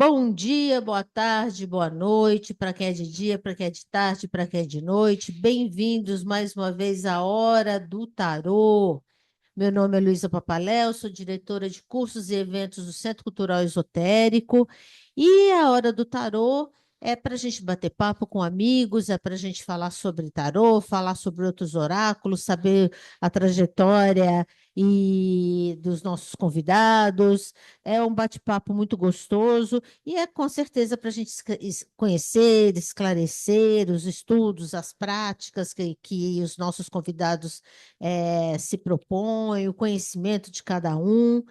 Bom dia, boa tarde, boa noite, para quem é de dia, para quem é de tarde, para quem é de noite. Bem-vindos mais uma vez à Hora do Tarô. Meu nome é Luísa Papaléu, sou diretora de cursos e eventos do Centro Cultural Esotérico. E a Hora do Tarô é para a gente bater papo com amigos, é para a gente falar sobre tarô, falar sobre outros oráculos, saber a trajetória e dos nossos convidados. É um bate-papo muito gostoso e é com certeza para a gente conhecer, esclarecer os estudos, as práticas que os nossos convidados se propõem, o conhecimento de cada um.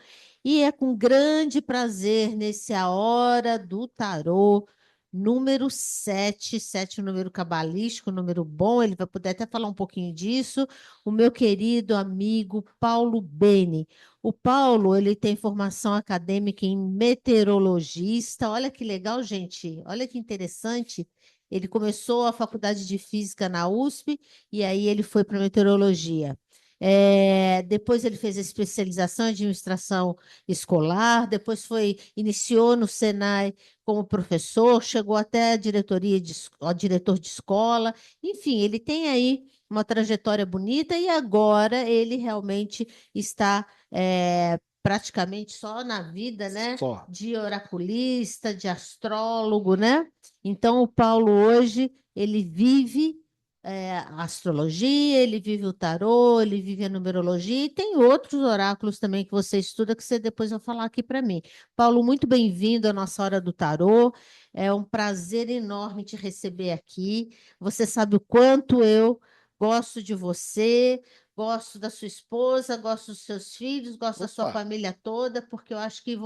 E é com grande prazer nesse A Hora do Tarô, número 7, 7 número cabalístico, número bom, ele vai poder até falar um pouquinho disso, o meu querido amigo Paulo Beni. O Paulo, ele tem formação acadêmica em meteorologista. Olha que legal, gente. Olha que interessante. Ele começou a faculdade de física na USP e aí ele foi para meteorologia. Depois ele fez a especialização em administração escolar, depois iniciou no Senai como professor, chegou até a diretoria a diretor de escola. Enfim, ele tem aí uma trajetória bonita e agora ele realmente está praticamente só na vida, né? Só. De oraculista, de astrólogo, né? Então, o Paulo hoje, ele vive a astrologia, ele vive o tarô, ele vive a numerologia e tem outros oráculos também que você estuda que você depois vai falar aqui para mim. Paulo, muito bem-vindo à nossa hora do tarô. É um prazer enorme te receber aqui. Você sabe o quanto eu gosto de você, gosto da sua esposa, gosto dos seus filhos, gosto da sua Opa! família toda, porque eu acho que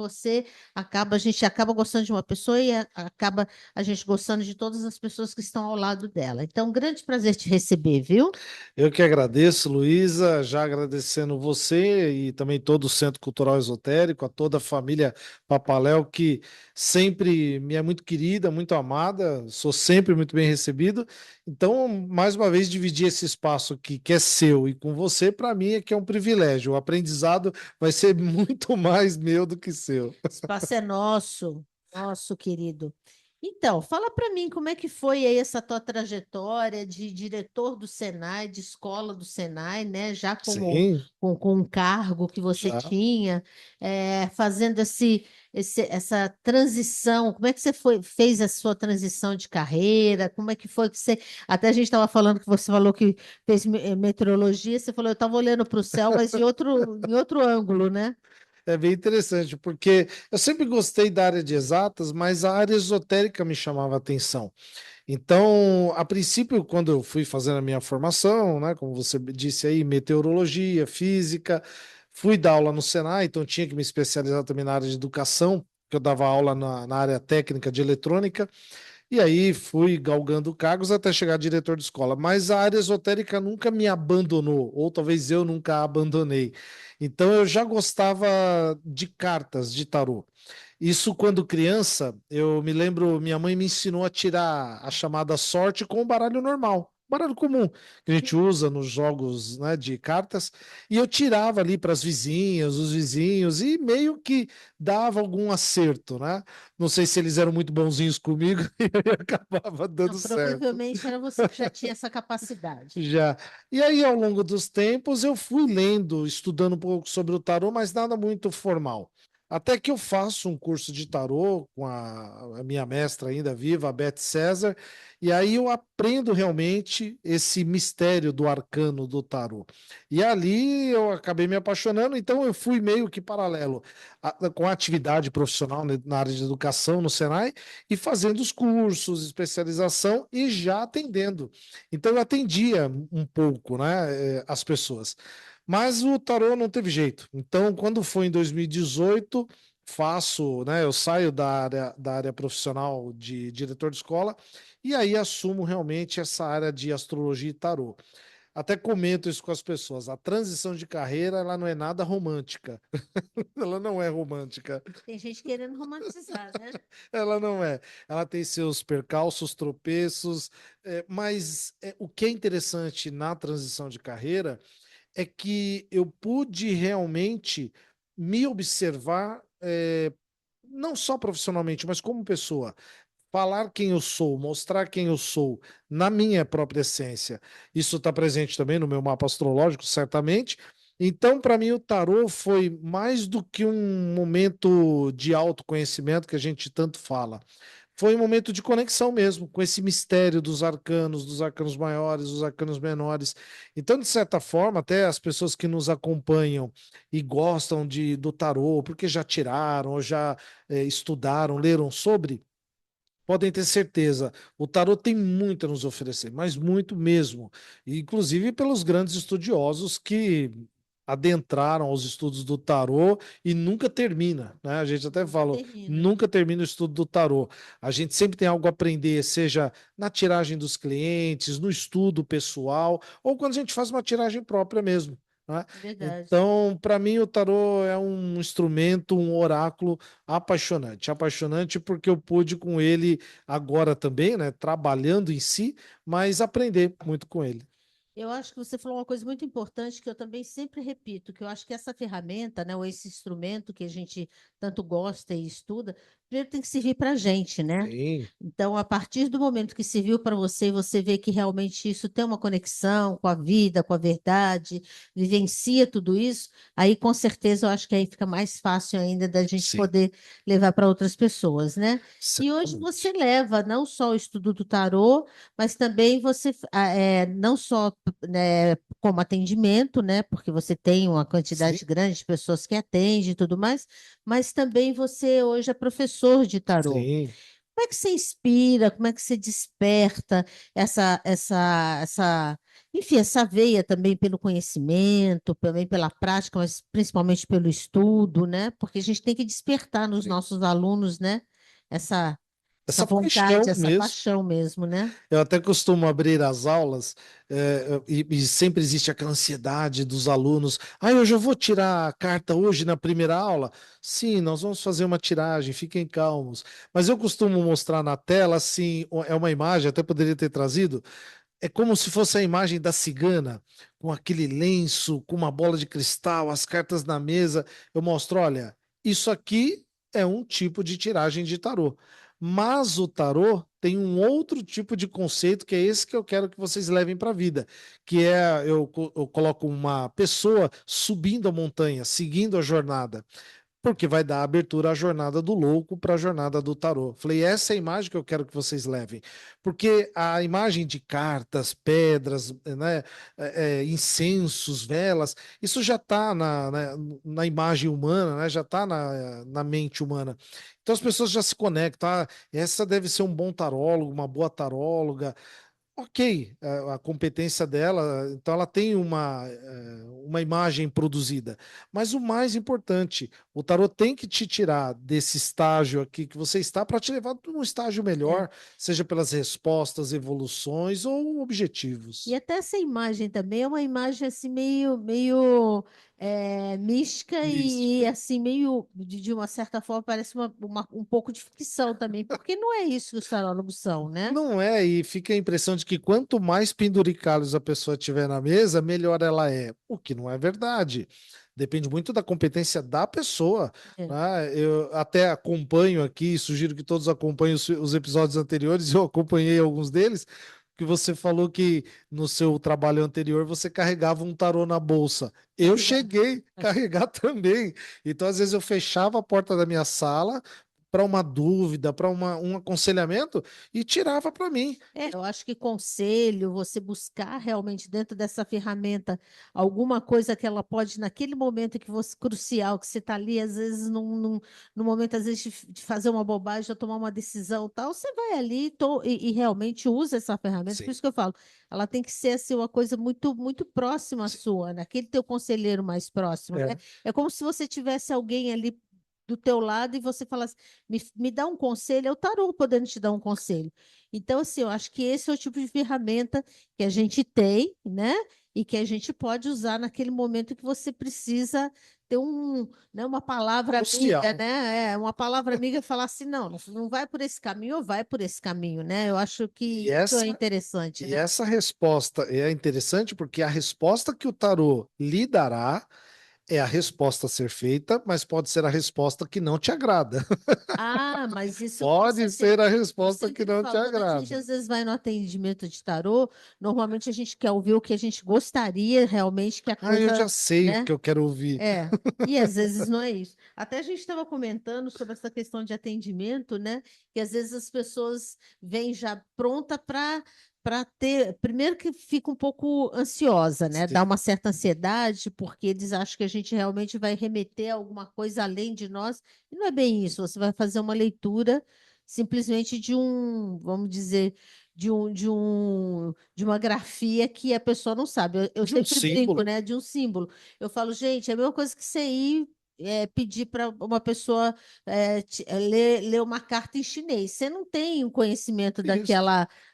a gente acaba gostando de uma pessoa e acaba a gente gostando de todas as pessoas que estão ao lado dela. Então, um grande prazer te receber, viu? Eu que agradeço, Luísa, já agradecendo você e também todo o Centro Cultural Esotérico, a toda a família Papaléu, que sempre me é muito querida, muito amada, sou sempre muito bem recebido. Então, mais uma vez, dividir esse espaço aqui, que é seu e com você, para mim é que é um privilégio. O aprendizado vai ser muito mais meu do que seu. Espaço é nosso, nosso querido. Então, fala para mim como é que foi aí essa tua trajetória de diretor do Senai, de escola do Senai, né? Já como Sim, com um cargo que você já. tinha, fazendo essa transição. Como é que você fez a sua transição de carreira? Como é que foi que você. Até a gente estava falando que você falou que fez meteorologia, você falou, eu estava olhando para o céu, mas em outro ângulo, né? É bem interessante, porque eu sempre gostei da área de exatas, mas a área esotérica me chamava a atenção. Então, a princípio, quando eu fui fazendo a minha formação, né, como você disse aí, meteorologia, física, fui dar aula no Senai, então tinha que me especializar também na área de educação, que eu dava aula na área técnica de eletrônica. E aí fui galgando cargos até chegar a diretor de escola. Mas a área esotérica nunca me abandonou, ou talvez eu nunca a abandonei. Então eu já gostava de cartas, de tarô. Isso quando criança, eu me lembro, minha mãe me ensinou a tirar a chamada sorte com o baralho normal. Baralho comum que a gente usa nos jogos, né, de cartas, e eu tirava ali para as vizinhas, os vizinhos, e meio que dava algum acerto, né? Não sei se eles eram muito bonzinhos comigo e aí acabava Não, dando certo. provavelmente era você que já tinha essa capacidade. Já. E aí, ao longo dos tempos, eu fui lendo, estudando um pouco sobre o tarô, mas nada muito formal. Até que eu faço um curso de tarô com a minha mestra ainda viva, a Beth César, e aí eu aprendo realmente esse mistério do arcano do tarô. E ali eu acabei me apaixonando, então eu fui meio que paralelo com a atividade profissional né, na área de educação no Senai e fazendo os cursos, especialização e já atendendo. Então eu atendia um pouco, né, as pessoas. Mas o tarô não teve jeito. Então, quando foi em 2018, faço, né, eu saio da área profissional de diretor de escola e aí assumo realmente essa área de astrologia e tarô. Até comento isso com as pessoas. A transição de carreira, ela não é nada romântica. Ela não é romântica. Tem gente querendo romantizar, né? Ela não é. Ela tem seus percalços, tropeços, mas o que é interessante na transição de carreira é que eu pude realmente me observar não só profissionalmente, mas como pessoa. Falar quem eu sou, mostrar quem eu sou na minha própria essência. Isso está presente também no meu mapa astrológico, certamente. Então, para mim, o tarô foi mais do que um momento de autoconhecimento que a gente tanto fala. Foi um momento de conexão mesmo com esse mistério dos arcanos maiores, dos arcanos menores. Então, de certa forma, até as pessoas que nos acompanham e gostam do tarô, porque já tiraram ou já estudaram, leram sobre, podem ter certeza, o tarô tem muito a nos oferecer, mas muito mesmo. E, inclusive pelos grandes estudiosos que adentraram aos estudos do tarô e nunca termina, né? A gente até Nunca fala, termina. nunca termina o estudo do tarô. A gente sempre tem algo a aprender, seja na tiragem dos clientes, no estudo pessoal, ou quando a gente faz uma tiragem própria mesmo, né? Verdade. Então, para mim, o tarô é um instrumento, um oráculo apaixonante. Apaixonante porque eu pude com ele agora também, né? Trabalhando em si, mas aprender muito com ele. Eu acho que você falou uma coisa muito importante que eu também sempre repito, que eu acho que essa ferramenta, né, ou esse instrumento que a gente tanto gosta e estuda, primeiro tem que servir para a gente, né? Sim, Então, a partir do momento que serviu para você, você vê que realmente isso tem uma conexão com a vida, com a verdade, vivencia tudo isso, aí com certeza eu acho que aí fica mais fácil ainda da gente sim, poder levar para outras pessoas, né? E hoje você certamente. leva não só o estudo do tarô, mas também você não só como atendimento, né? Porque você tem uma Sim, quantidade grande de pessoas que atende e tudo mais, mas também você hoje é professor de tarô. sim. Como é que você inspira? Como é que você desperta enfim, essa veia também pelo conhecimento, também pela prática, mas principalmente pelo estudo, né? Porque a gente tem que despertar nos Sim. nossos alunos, né? Essa, essa Essa vontade, paixão essa mesmo. paixão mesmo, né? Eu até costumo abrir as aulas, e sempre existe aquela ansiedade dos alunos. Ah, eu já vou tirar a carta hoje na primeira aula? Sim, nós vamos fazer uma tiragem, fiquem calmos. Mas eu costumo mostrar na tela, assim, é uma imagem, até poderia ter trazido, é como se fosse a imagem da cigana, com aquele lenço, com uma bola de cristal, as cartas na mesa. Eu mostro, olha, isso aqui é um tipo de tiragem de tarô. Mas o tarô tem um outro tipo de conceito, que é esse que eu quero que vocês levem para a vida, que é eu coloco uma pessoa subindo a montanha, seguindo a jornada porque vai dar abertura à jornada do louco para a jornada do tarô. Falei, essa é a imagem que eu quero que vocês levem, porque a imagem de cartas, pedras, né, incensos, velas, isso já está na imagem humana, né, já está na mente humana. Então as pessoas já se conectam. Ah, essa deve ser um bom tarólogo, uma boa taróloga. Ok, a competência dela, então ela tem uma imagem produzida. Mas o mais importante, o tarot tem que te tirar desse estágio aqui que você está para te levar para um estágio É. melhor, seja pelas respostas, evoluções ou E objetivos. até essa imagem também é uma imagem assim meio mística e, Mística. assim meio de uma certa forma parece um pouco de ficção também, porque não é isso que os tarólogos são, né? Não é, e fica a impressão de que quanto mais penduricalhos a pessoa tiver na mesa, melhor ela é. O que não é verdade. Depende muito da competência da pessoa. É. Né? Eu até acompanho aqui, sugiro que todos acompanhem os episódios anteriores, eu acompanhei alguns deles, que você falou que no seu trabalho anterior você carregava um tarô na bolsa. Eu cheguei a carregar também. Então, às vezes, eu fechava a porta da minha sala para uma dúvida, para um aconselhamento e tirava para mim. Eu acho que conselho, você buscar realmente dentro dessa ferramenta alguma coisa que ela pode, naquele momento que você, crucial, que você está ali, às vezes, num momento, às vezes, de fazer uma bobagem ou tomar uma decisão tal, você vai ali e realmente usa essa ferramenta. Por Sim, isso que eu falo, ela tem que ser assim, uma coisa muito, muito próxima à sim. sua, naquele teu conselheiro mais próximo, né? É, É como se você tivesse alguém ali do teu lado e você falasse, me dá um conselho, é o tarô podendo te dar um conselho. Então, assim, eu acho que esse é o tipo de ferramenta que a gente tem, né? E que a gente pode usar naquele momento que você precisa ter né, uma palavra amiga, crucial. né? Uma palavra amiga e falar assim, não, não vai por esse caminho ou vai por esse caminho, né? Eu acho E que isso é essa, interessante, e né? essa resposta é interessante porque a resposta que o tarô lhe dará É a resposta a ser feita, mas pode ser a resposta que não te agrada. Ah, mas isso com Pode ser a eu resposta que sempre não te falo, quando a gente agrada. às vezes vai no atendimento de tarô, normalmente a gente quer ouvir o que a gente gostaria realmente que a Ah, eu já coisa, sei o né? que eu quero ouvir. É, e às vezes não é isso. Até a gente estava comentando sobre essa questão de atendimento, né? Que às vezes as pessoas vêm já pronta para ter. Primeiro que fica um pouco ansiosa, né? Dá Sim. uma certa ansiedade, porque eles acham que a gente realmente vai remeter a alguma coisa além de nós. E não é bem isso. Você vai fazer uma leitura simplesmente de um, vamos dizer, de uma grafia que a pessoa não sabe. Eu De um sempre brinco, símbolo. né? De um símbolo. Eu falo, gente, é a mesma coisa que você ir pedir para uma pessoa ler uma carta em chinês. Você não tem o conhecimento Isso.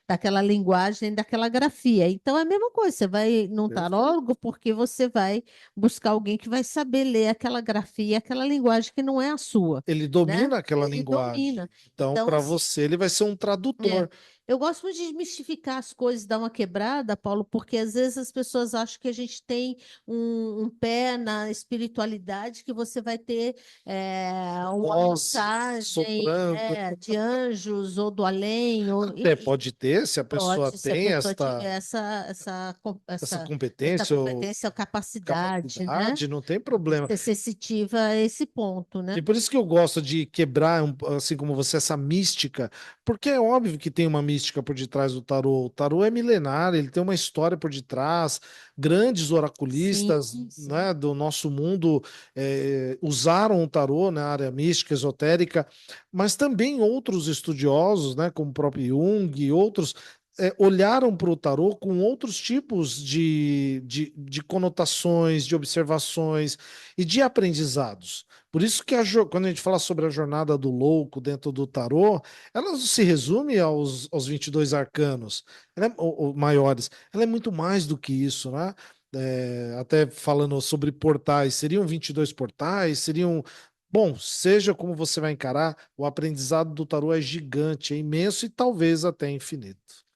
daquela linguagem, daquela grafia. Então é a mesma coisa. Você vai num Perfeito. tarólogo porque você vai buscar alguém que vai saber ler aquela grafia, aquela linguagem que não é a sua, Ele né? domina aquela Ele linguagem. domina. Então, Então, para assim, você, ele vai ser um é. tradutor. Eu gosto muito de desmistificar as coisas, dar uma quebrada, Paulo, porque às vezes as pessoas acham que a gente tem um pé na espiritualidade, que você vai ter uma Voz mensagem soprando. de anjos ou do além, Até pode ter, se a pessoa pode, se a tem pessoa tiver esta, essa competência ou competência ou capacidade, né, capacidade, não tem de problema. ser sensitiva a esse ponto, né? E por isso que eu gosto de quebrar, assim como você, essa mística, porque é óbvio que tem uma mística por detrás do tarô. O tarô é milenário, ele tem uma história por detrás. Grandes Sim, oraculistas, sim. né, do nosso mundo usaram o tarô na área mística, esotérica, mas também outros estudiosos, né, como o próprio Jung e outros. Olharam para o tarô com outros tipos de conotações, de observações e de aprendizados. Por isso que quando a gente fala sobre a jornada do louco dentro do tarô, ela não se resume aos 22 arcanos, ou maiores. Ela é muito mais do que isso, né? Até falando sobre portais, seriam 22 portais, seriam. Bom, seja como você vai encarar, o aprendizado do tarô é gigante, é imenso e talvez até infinito.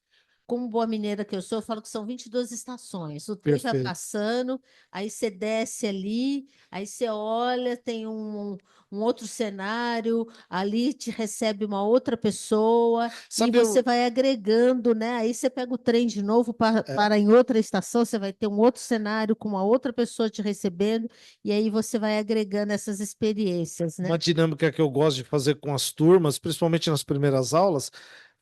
Como boa mineira que eu sou, eu falo que são 22 estações. O trem vai Perfeito. passando, aí você desce ali, aí você olha, tem um outro cenário, ali te recebe uma outra pessoa, e Sabe, você vai agregando, né? Aí você pega o trem de novo é, para em outra estação, você vai ter um outro cenário com uma outra pessoa te recebendo, e aí você vai agregando essas experiências, uma né? dinâmica que eu gosto de fazer com as turmas, principalmente nas primeiras aulas,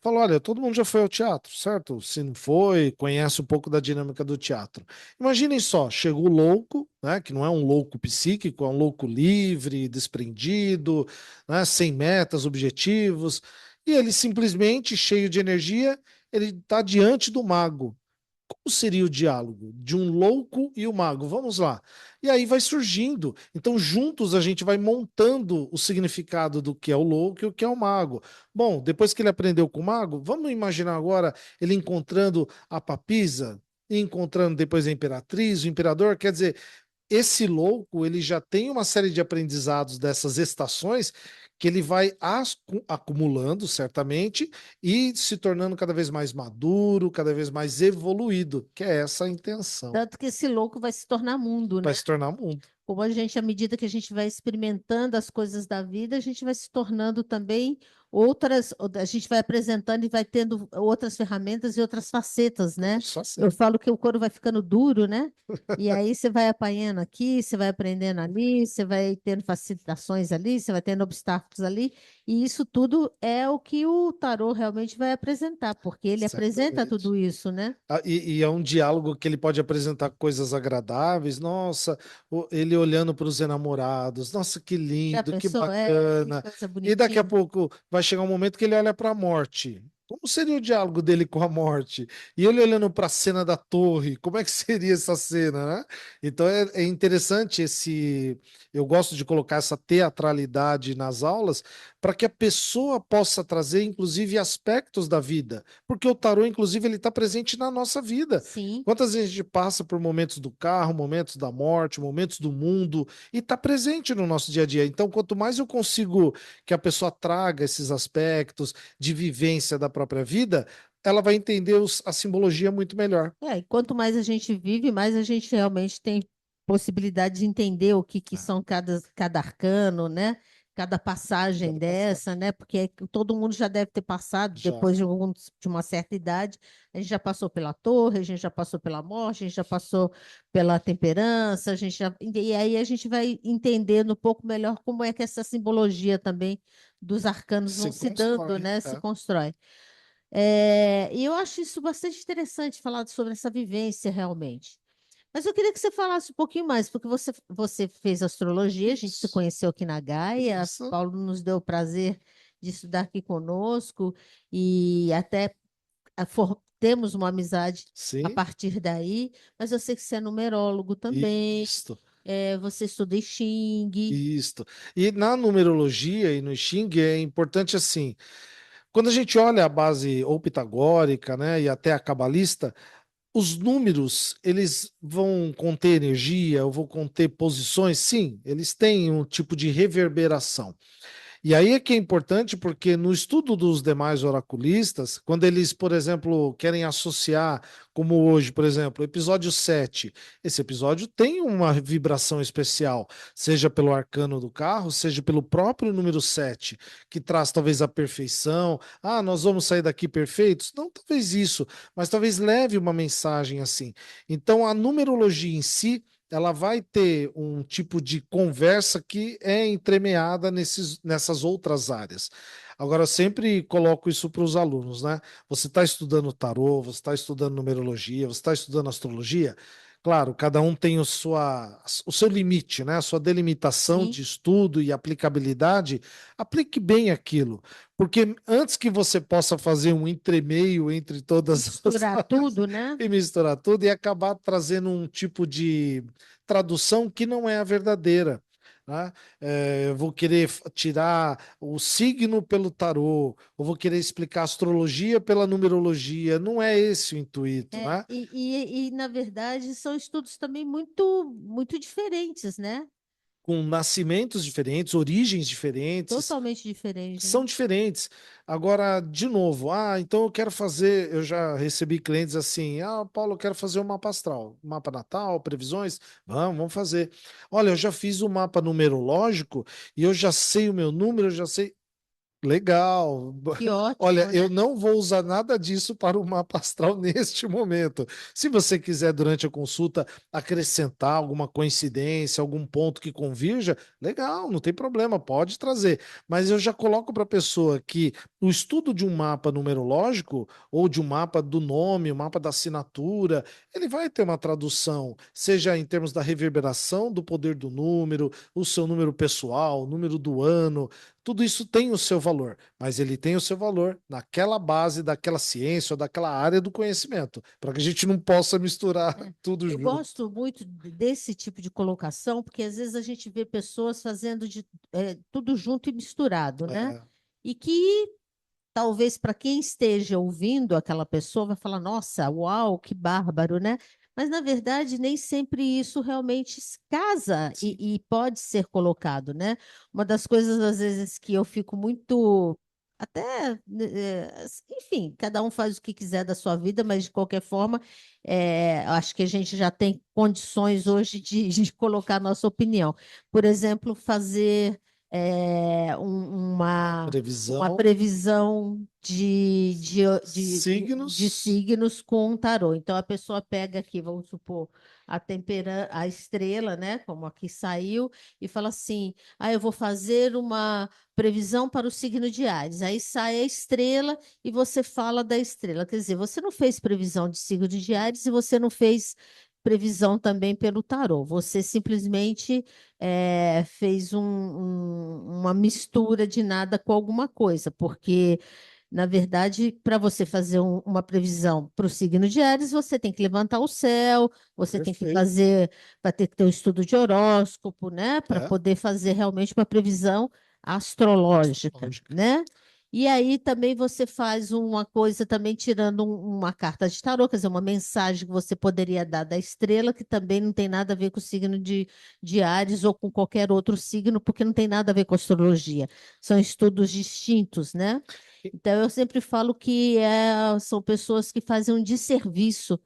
falo, olha, todo mundo já foi ao teatro, certo? Se não foi, conhece um pouco da dinâmica do teatro. Imaginem só, chegou o louco, né, que não é um louco psíquico, é um louco livre, desprendido, né, sem metas, objetivos, e ele simplesmente, cheio de energia, ele está diante do mago. Como seria o diálogo de um louco e o mago? Vamos lá. E aí vai surgindo. Então, juntos a gente vai montando o significado do que é o louco e o que é o mago. Bom, depois que ele aprendeu com o mago, vamos imaginar agora ele encontrando a papisa, e encontrando depois a imperatriz, o imperador. Quer dizer, esse louco, ele já tem uma série de aprendizados dessas estações que ele vai acumulando, certamente, e se tornando cada vez mais maduro, cada vez mais evoluído, que é essa a intenção. Tanto que esse louco vai se tornar mundo, Vai né? se tornar mundo. Como a gente, à medida que a gente vai experimentando as coisas da vida, a gente vai se tornando também a gente vai apresentando e vai tendo outras ferramentas e outras facetas, né? Só Eu ser. falo que o couro vai ficando duro, né? E aí você vai apanhando aqui, você vai aprendendo ali, você vai tendo facilitações ali, você vai tendo obstáculos ali, e isso tudo é o que o tarô realmente vai apresentar, porque ele apresenta Certamente. tudo isso, né? E é um diálogo que ele pode apresentar coisas agradáveis. Nossa, ele olhando para os enamorados. Nossa, que Já lindo, que pensou? Que bacana. coisa E daqui a bonitinha. pouco vai chegar um momento que ele olha para a morte. Como seria o diálogo dele com a morte? E ele olhando para a cena da torre, como é que seria essa cena, né? Então é interessante esse. Eu gosto de colocar essa teatralidade nas aulas para que a pessoa possa trazer, inclusive, aspectos da vida. Porque o tarô, inclusive, ele está presente na nossa vida. Sim. Quantas vezes a gente passa por momentos do carro, momentos da morte, momentos do mundo, e está presente no nosso dia a dia. Então, quanto mais eu consigo que a pessoa traga esses aspectos de vivência da própria vida, ela vai entender a simbologia muito melhor. E quanto mais a gente vive, mais a gente realmente tem possibilidade de entender o que É, são cada arcano, né? Cada passagem cada passagem. dessa, né? Porque todo mundo já deve ter passado, Já. depois de uma certa idade, a gente já passou pela torre, a gente já passou pela morte, a gente já passou pela temperança, e aí a gente vai entendendo um pouco melhor como é que essa simbologia também dos arcanos vão Se se dando, constrói. né? Se É. constrói. E eu acho isso bastante interessante falar sobre essa vivência realmente. Mas eu queria que você falasse um pouquinho mais, porque você fez astrologia, a gente se Isso. conheceu aqui na Gaia, Isso. Paulo nos deu o prazer de estudar aqui conosco e até temos uma amizade a Sim. partir daí, mas eu sei que você é numerólogo também, Isso. você estuda I Ching. Isso. E na numerologia e no I Ching é importante assim, quando a gente olha a base ou pitagórica, né, e até a cabalista, os números, eles vão conter energia, ou vão conter posições? Sim, eles têm um tipo de reverberação. E aí é que é importante porque no estudo dos demais oraculistas, quando eles, por exemplo, querem associar, como hoje, por exemplo, episódio 7, esse episódio tem uma vibração especial, seja pelo arcano do carro, seja pelo próprio número 7, que traz talvez a perfeição. Ah, nós vamos sair daqui perfeitos? Não, talvez isso, mas talvez leve uma mensagem assim. Então, a numerologia em si ela vai ter um tipo de conversa que é entremeada nessas outras áreas. Agora, eu sempre coloco isso para os alunos, né? Você está estudando tarô, você está estudando numerologia, você está estudando astrologia. Claro, cada um tem o seu limite, né? A sua delimitação Sim, de estudo e aplicabilidade. Aplique bem aquilo, porque antes que você possa fazer um entremeio entre todas as misturar tudo, né? e misturar tudo e acabar trazendo um tipo de tradução que não é a verdadeira. Né? Eu vou querer tirar o signo pelo tarô, ou vou querer explicar a astrologia pela numerologia. Não é esse o intuito, né? Na verdade, são estudos também muito, muito diferentes, né? Com nascimentos diferentes, origens diferentes, Totalmente diferentes, são né? diferentes. Agora, de novo, então eu quero fazer. Eu já recebi clientes assim: Paulo, eu quero fazer um mapa astral, mapa natal, previsões. Vamos fazer. Olha, eu já fiz o mapa numerológico e eu já sei o meu número, eu já sei. Legal. Que Olha, ótimo, eu né? não vou usar nada disso para o mapa astral neste momento. Se você quiser, durante a consulta, acrescentar alguma coincidência, algum ponto que convirja, legal, não tem problema, pode trazer. Mas eu já coloco para a pessoa que o estudo de um mapa numerológico, ou de um mapa do nome, o mapa da assinatura, ele vai ter uma tradução, seja em termos da reverberação do poder do número, o seu número pessoal, o número do ano. Tudo isso tem o seu valor, mas ele tem o seu valor naquela base daquela ciência ou daquela área do conhecimento, para que a gente não possa misturar É. tudo Eu junto. gosto muito desse tipo de colocação, porque às vezes a gente vê pessoas fazendo tudo junto e misturado, né? É, E que talvez para quem esteja ouvindo aquela pessoa vai falar, nossa, uau, que bárbaro, né? Mas na verdade nem sempre isso realmente se casa sim, e pode ser colocado, né? Uma das coisas às vezes que eu fico muito até, enfim, cada um faz o que quiser da sua vida, mas de qualquer forma, acho que a gente já tem condições hoje de colocar nossa opinião. Por exemplo, fazer uma previsão, previsão de signos, signos com um tarô. Então, a pessoa pega aqui, vamos supor, a estrela, né? Como aqui saiu, e fala assim: eu vou fazer uma previsão para o signo de Áries. Aí sai a estrela e você fala da estrela. Quer dizer, você não fez previsão de signo de Áries e você não fez previsão também pelo tarô. Você simplesmente fez uma mistura de nada com alguma coisa, porque, na verdade, para você fazer uma previsão para o signo de Áries, você tem que levantar o céu, você tem que perfeito. fazer, vai ter que ter um estudo de horóscopo, né, para É, poder fazer realmente uma previsão astrológica, lógico. né? E aí também você faz uma coisa também tirando uma carta de tarô, quer dizer, uma mensagem que você poderia dar da estrela, que também não tem nada a ver com o signo de Áries ou com qualquer outro signo, porque não tem nada a ver com astrologia. São estudos distintos, né? Então, eu sempre falo que são pessoas que fazem um desserviço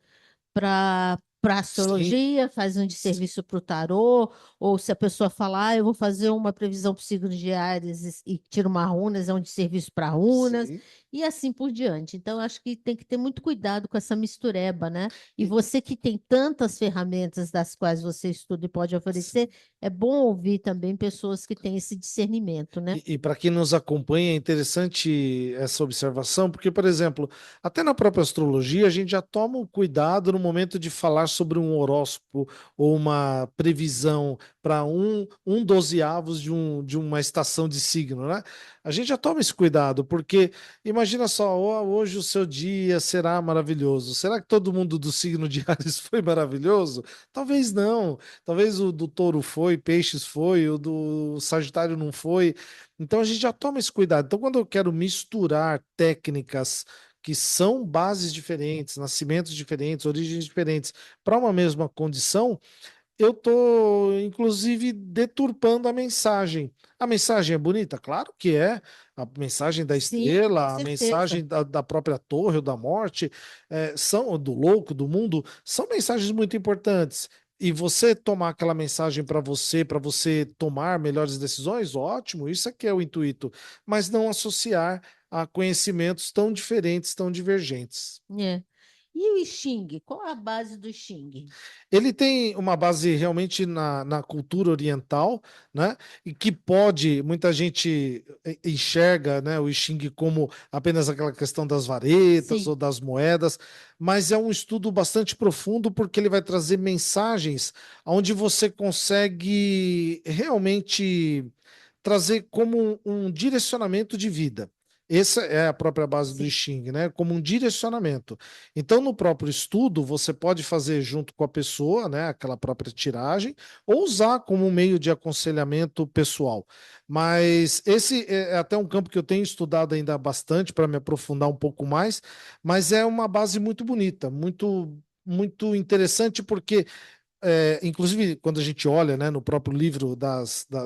para para Sim, astrologia, faz um de serviço para o tarô, ou se a pessoa falar, eu vou fazer uma previsão para o signo de Áries e tira uma runas, é um de serviço para runas, sim. e assim por diante. Então, eu acho que tem que ter muito cuidado com essa mistureba, né? E E, você que tem tantas ferramentas das quais você estuda e pode oferecer, é bom ouvir também pessoas que têm esse discernimento, né? e para quem nos acompanha, é interessante essa observação, porque, por exemplo, até na própria astrologia, a gente já toma um cuidado no momento de falar sobre um horóscopo ou uma previsão para um dozeavos de uma estação de signo, né? A gente já toma esse cuidado, porque imagina só, hoje o seu dia será maravilhoso. Será que todo mundo do signo de Ares foi maravilhoso? Talvez não. Talvez o do touro foi, peixes foi, o do Sagitário não foi. Então a gente já toma esse cuidado. Então, quando eu quero misturar técnicas que são bases diferentes, nascimentos diferentes, origens diferentes, para uma mesma condição, eu estou, inclusive, deturpando a mensagem. A mensagem é bonita? Claro que é. A mensagem da Sim, com estrela, a certeza. mensagem da própria torre ou da morte, são do louco, do mundo, são mensagens muito importantes. E você tomar aquela mensagem para você tomar melhores decisões, ótimo, isso é que é o intuito. Mas não associar a conhecimentos tão diferentes, tão divergentes. É. E o Xing? Qual é a base do Xing? Ele tem uma base realmente na cultura oriental, né? E que pode, muita gente enxerga, né, o I Ching como apenas aquela questão das varetas Sim, ou das moedas, mas é um estudo bastante profundo porque ele vai trazer mensagens onde você consegue realmente trazer como um direcionamento de vida. Essa é a própria base do I sim. Ching, né? Como um direcionamento. Então, no próprio estudo, você pode fazer junto com a pessoa, né? Aquela própria tiragem, ou usar como um meio de aconselhamento pessoal. Mas esse é até um campo que eu tenho estudado ainda bastante para me aprofundar um pouco mais, mas é uma base muito bonita, muito interessante, porque inclusive, quando a gente olha, né, no próprio livro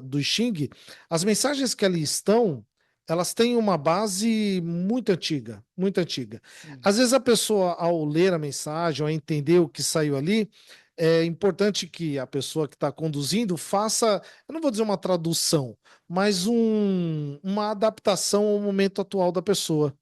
do Xing, as mensagens que ali estão, elas têm uma base muito antiga, muito antiga. Sim. Às vezes a pessoa, ao ler a mensagem, ao entender o que saiu ali, é importante que a pessoa que está conduzindo faça, eu não vou dizer uma tradução, mas uma adaptação ao momento atual da pessoa.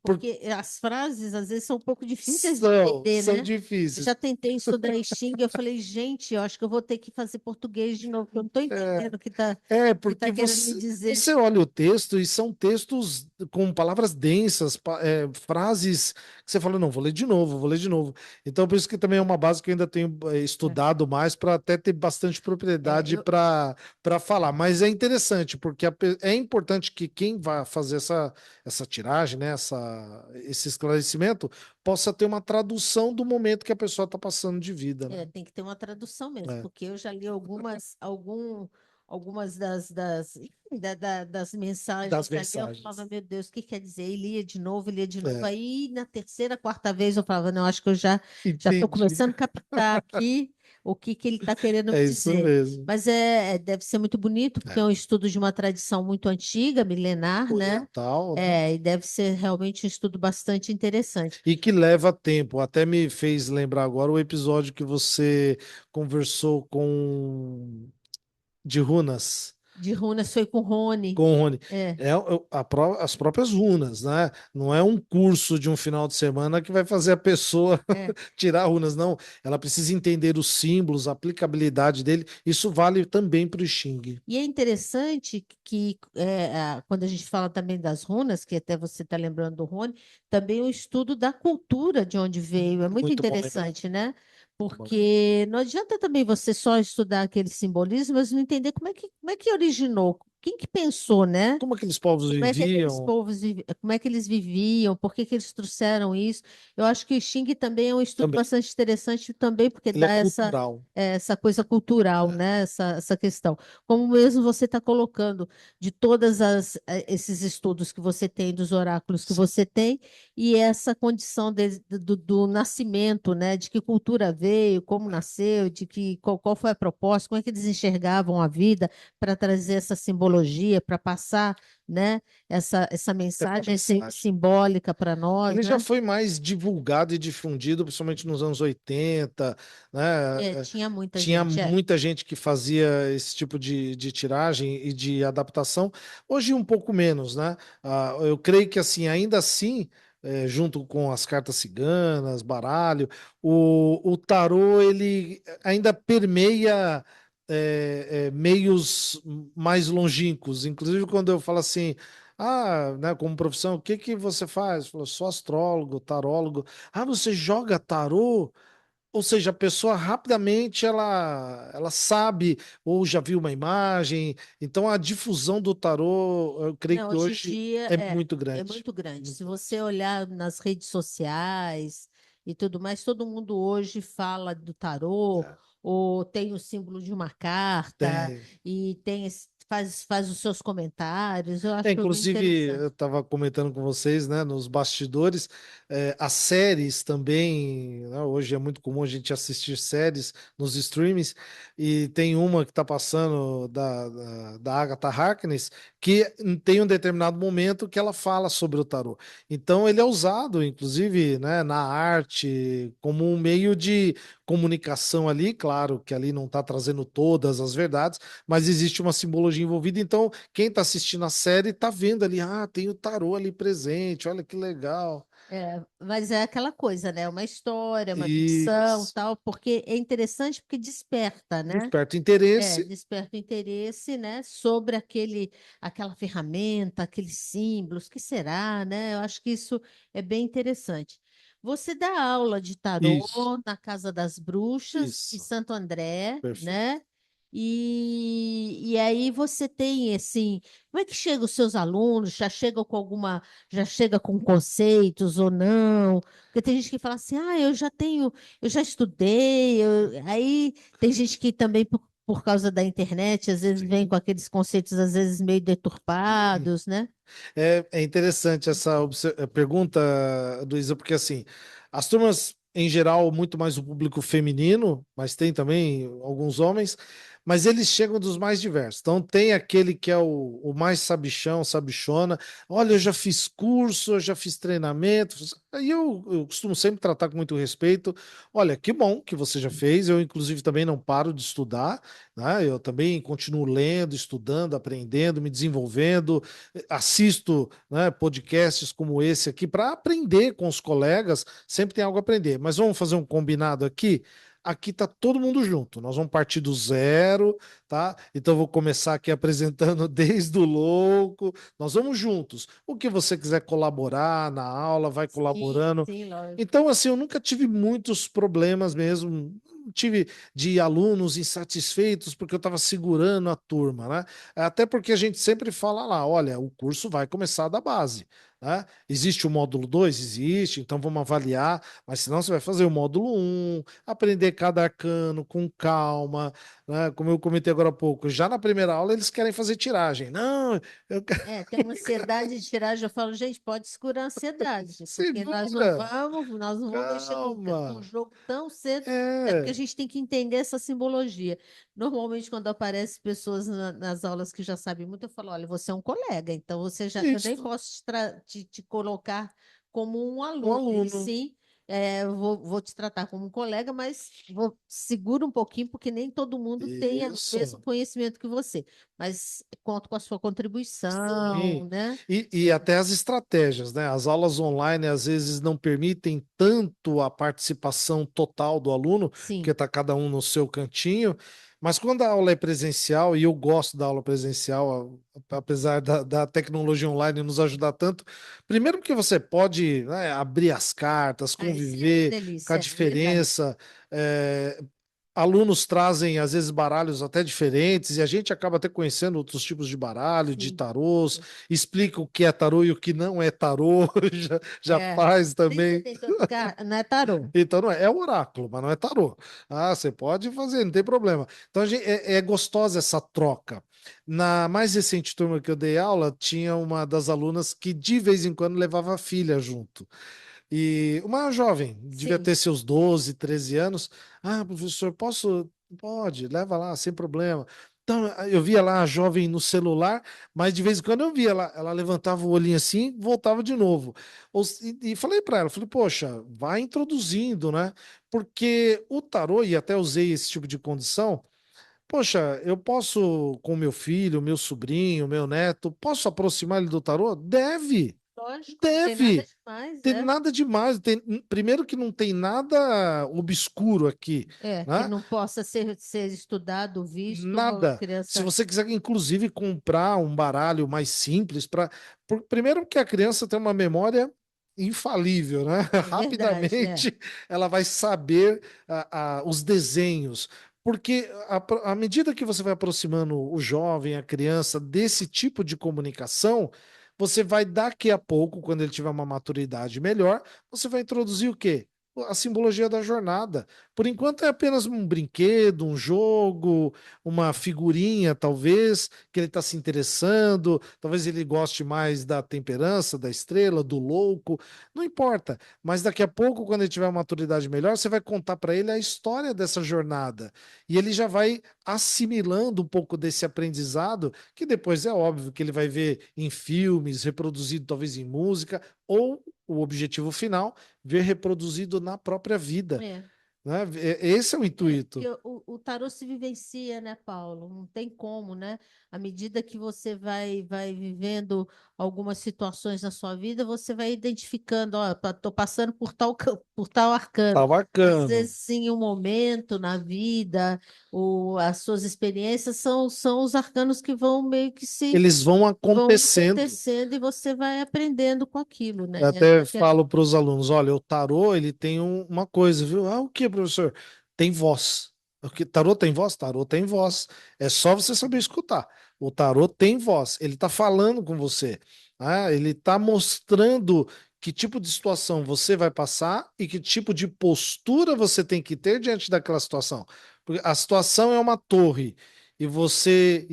Por- Porque as frases às vezes são um pouco difíceis de entender, são né? Eu difíceis. já tentei estudar Xing, eu falei, gente, eu acho que eu vou ter que fazer português de novo, porque eu não estou É, entendendo o que tá porque querendo me dizer. você olha o texto e são textos com palavras densas, frases que você fala, não, vou ler de novo, vou ler de novo. Então, por isso que também é uma base que eu ainda tenho estudado mais para até ter bastante É, propriedade eu, para falar. Mas é interessante, porque é importante que quem vai fazer essa tiragem, né, esse esclarecimento, possa ter uma tradução do momento que a pessoa está passando de vida, né? tem que ter uma tradução mesmo, É, porque eu já li algumas enfim, das das mensagens ali, eu falava, mensagens. meu Deus, o que quer dizer? E lia de novo. É, Aí, na terceira, quarta vez, eu falava, não, acho que eu já estou entendi. começando a captar aqui o que ele está querendo me É isso dizer. mesmo. Mas deve ser muito bonito, porque É. é um estudo de uma tradição muito antiga, milenar, né? Oriental, né? E deve ser realmente um estudo bastante interessante. E que leva tempo. Até me fez lembrar agora o episódio que você conversou com de runas. De runas foi com o Rony. Com o Rony. É, As próprias runas, né? Não é um curso de um final de semana que vai fazer a pessoa é. tirar runas, não. Ela precisa entender os símbolos, a aplicabilidade dele. Isso vale também para o Xing. E é interessante que quando a gente fala também das runas, que até você está lembrando do Rony, também o estudo da cultura de onde veio é muito Muito bom lembrar. interessante, né? Muito bom lembrar. Porque não adianta também você só estudar aqueles simbolismos, mas não entender como é que originou, quem que pensou, né? Como aqueles povos Como é que aqueles viviam, povos, como é que eles viviam, por que que eles trouxeram isso? Eu acho que o Xing também é um estudo também. bastante interessante também, porque Ele é dá essa, cultural. essa coisa cultural, É. né? Essa questão. Como mesmo você está colocando de esses estudos que você tem, dos oráculos que você tem, e essa condição do nascimento, né? De que cultura veio, como nasceu, qual foi a proposta, como é que eles enxergavam a vida para trazer essa simbologia simbologia, para passar, né, essa Essa mensagem mensagem. simbólica para nós, Ele já né? foi mais divulgado e difundido, principalmente nos anos 80, né? Tinha muita Tinha gente, muita gente que fazia esse tipo de tiragem e de adaptação. Hoje um pouco menos, né? Eu creio que assim, ainda assim, junto com as cartas ciganas, baralho, o tarô ele ainda permeia meios mais longínquos. Inclusive quando eu falo assim, né, como profissão, o que que você faz? Falou, sou astrólogo, tarólogo. Ah, você joga tarô? Ou seja, a pessoa rapidamente ela sabe ou já viu uma imagem. Então a difusão do tarô, eu creio não, que hoje em hoje dia é é, muito é grande. muito grande. Se você olhar nas redes sociais e tudo mais, todo mundo hoje fala do tarô, É, ou tem o símbolo de uma carta, tem. e faz os seus comentários. Eu acho bem Inclusive, eu interessante. estava comentando com vocês, né, nos bastidores, as séries também, né, hoje é muito comum a gente assistir séries nos streamings, e tem uma que está passando da Agatha Harkness, que tem um determinado momento que ela fala sobre o tarô. Então, ele é usado, inclusive, né, na arte, como um meio de comunicação ali, claro que ali não está trazendo todas as verdades, mas existe uma simbologia envolvida, então quem está assistindo a série está vendo ali, tem o tarô ali presente, olha que legal. Mas é aquela coisa, né? Uma história, uma ficção, Isso. tal, porque é interessante porque desperta, né? Desperta interesse. Desperta o interesse, né, sobre aquela ferramenta, aqueles símbolos, que será, né? Eu acho que isso é bem interessante. Você dá aula de tarô Isso, na Casa das Bruxas, em isso. Santo André, Perfeito. né? E aí você tem assim, como é que chegam os seus alunos? Já chega com conceitos ou não? Porque tem gente que fala assim, eu já estudei, aí tem gente que também por causa da internet, às vezes vem com aqueles conceitos, às vezes meio deturpados, né? É interessante essa pergunta, Luísa, porque assim, as turmas, em geral, muito mais o público feminino, mas tem também alguns homens, mas eles chegam dos mais diversos. Então, tem aquele que é o mais sabichão, sabichona. Olha, eu já fiz curso, eu já fiz treinamento. Aí eu costumo sempre tratar com muito respeito. Olha, que bom que você já fez. Eu, inclusive, também não paro de estudar, né? Eu também continuo lendo, estudando, aprendendo, me desenvolvendo, assisto, né, podcasts como esse aqui para aprender com os colegas, sempre tem algo a aprender. Mas vamos fazer um combinado aqui? Aqui tá todo mundo junto. Nós vamos partir do zero, tá? Então eu vou começar aqui apresentando desde o louco. Nós vamos juntos. O que você quiser colaborar na aula, vai Sim, colaborando. sim, lógico. Então, assim, eu nunca tive muitos problemas mesmo. Tive de alunos insatisfeitos porque eu estava segurando a turma, né? Até porque a gente sempre fala lá, olha, o curso vai começar da base, né? Existe o módulo 2. Existe, então vamos avaliar, mas senão você vai fazer o módulo um, aprender cada arcano com calma, né? Como eu comentei agora há pouco, já na primeira aula eles querem fazer tiragem. Não, eu quero... Tem uma ansiedade de tiragem. Eu falo, gente, pode segurar a ansiedade, porque Segura, nós não vamos mexer com o calma. jogo tão cedo, até porque a É, gente tem que entender essa simbologia. Normalmente, quando aparecem pessoas nas aulas que já sabem muito, eu falo, olha, você é um colega, então eu nem isso, posso te colocar como um um aluno, e aluno. sim, eu vou te tratar como um colega, mas segura um pouquinho, porque nem todo mundo tem o mesmo Isso. conhecimento que você, mas conto com a sua Sim. contribuição, né? E até as estratégias, né? As aulas online às vezes não permitem tanto a participação total do aluno, porque Sim, está cada um no seu cantinho. Mas quando a aula é presencial, e eu gosto da aula presencial, apesar da tecnologia online nos ajudar tanto, primeiro porque você pode, né, abrir as cartas, isso é uma conviver com a delícia, é verdade. diferença. eh, Alunos trazem, às vezes, baralhos até diferentes, e a gente acaba até conhecendo outros tipos de baralho, de Sim. tarôs, explica o que é tarô e o que não é tarô, já É. faz Nem você também. tem tanto não é tarô. Então, não é, é oráculo, mas não é tarô. Você pode fazer, não tem problema. Então, é gostosa essa troca. Na mais recente turma que eu dei aula, tinha uma das alunas que de vez em quando levava a filha junto. E uma jovem, devia Sim. ter seus 12, 13 anos. Professor, posso? Pode, leva lá, sem problema. Então, eu via lá a jovem no celular, mas de vez em quando eu via ela levantava o olhinho assim, voltava de novo. E falei para ela, falei, poxa, vai introduzindo, né? Porque o tarô, e até usei esse tipo de condição, poxa, eu posso, com meu filho, meu sobrinho, meu neto, posso aproximar ele do tarô? Deve, Lógico, não tem nada deve. demais, Tem é. nada demais. Primeiro que não tem nada obscuro aqui, É, que né? não possa ser estudado, visto, uma Nada. Se criança. você quiser, inclusive, comprar um baralho mais simples para. Primeiro que a criança tem uma memória infalível, né? É verdade, é. Rapidamente ela vai saber os desenhos. Porque à medida que você vai aproximando o jovem, a criança, desse tipo de comunicação, você vai daqui a pouco, quando ele tiver uma maturidade melhor, você vai introduzir o quê? A simbologia da jornada. Por enquanto é apenas um brinquedo, um jogo, uma figurinha, talvez, que ele está se interessando, talvez ele goste mais da temperança, da estrela, do louco, não importa. Mas daqui a pouco, quando ele tiver uma maturidade melhor, você vai contar para ele a história dessa jornada. E ele já vai assimilando um pouco desse aprendizado, que depois é óbvio que ele vai ver em filmes, reproduzido talvez em música, ou o objetivo final, ver reproduzido na própria vida, É. né? Esse é o É, intuito. porque o tarô se vivencia, né, Paulo? Não tem como, né? À medida que você vai vivendo algumas situações na sua vida, você vai identificando, ó, estou passando por tal arcano. Tá Às bacana. vezes, sim, um momento na vida, as suas experiências são os arcanos que vão meio que se Eles vão vão acontecendo. acontecendo e você vai aprendendo com aquilo, né? Eu até falo para os alunos, olha, o tarô, ele tem uma coisa, viu? Ah, o que, professor? Tem voz. O que, tarô tem voz? Tarô tem voz. É só você saber escutar. O tarô tem voz. Ele está falando com você. Ah, ele está mostrando que tipo de situação você vai passar e que tipo de postura você tem que ter diante daquela situação. Porque a situação é uma torre. E você,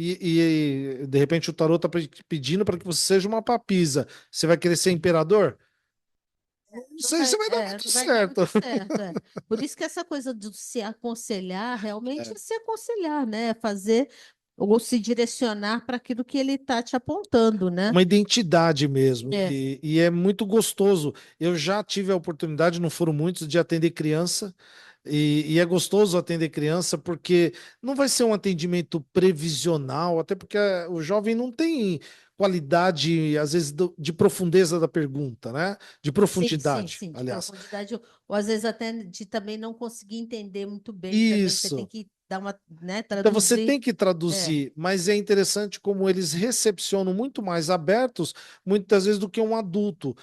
de repente o tarô está pedindo para que você seja uma papisa. Você vai querer ser imperador? Não sei se vai dar muito Não vai dar certo. muito certo. É. Por isso que essa coisa de se aconselhar realmente é se aconselhar, né? Fazer ou se direcionar para aquilo que ele está te apontando, né? Uma identidade mesmo. É, E é muito gostoso. Eu já tive a oportunidade, não foram muitos, de atender criança. E é gostoso atender criança porque não vai ser um atendimento previsional, até porque o jovem não tem qualidade, às vezes, de profundeza da pergunta, né? De sim, sim, profundidade, sim, de aliás. profundidade, ou às vezes até de também não conseguir entender muito bem também. Você tem Isso. que dar uma, né, Então você traduzir. tem que É, traduzir, mas é interessante como eles recepcionam muito mais abertos, muitas vezes, do que um adulto.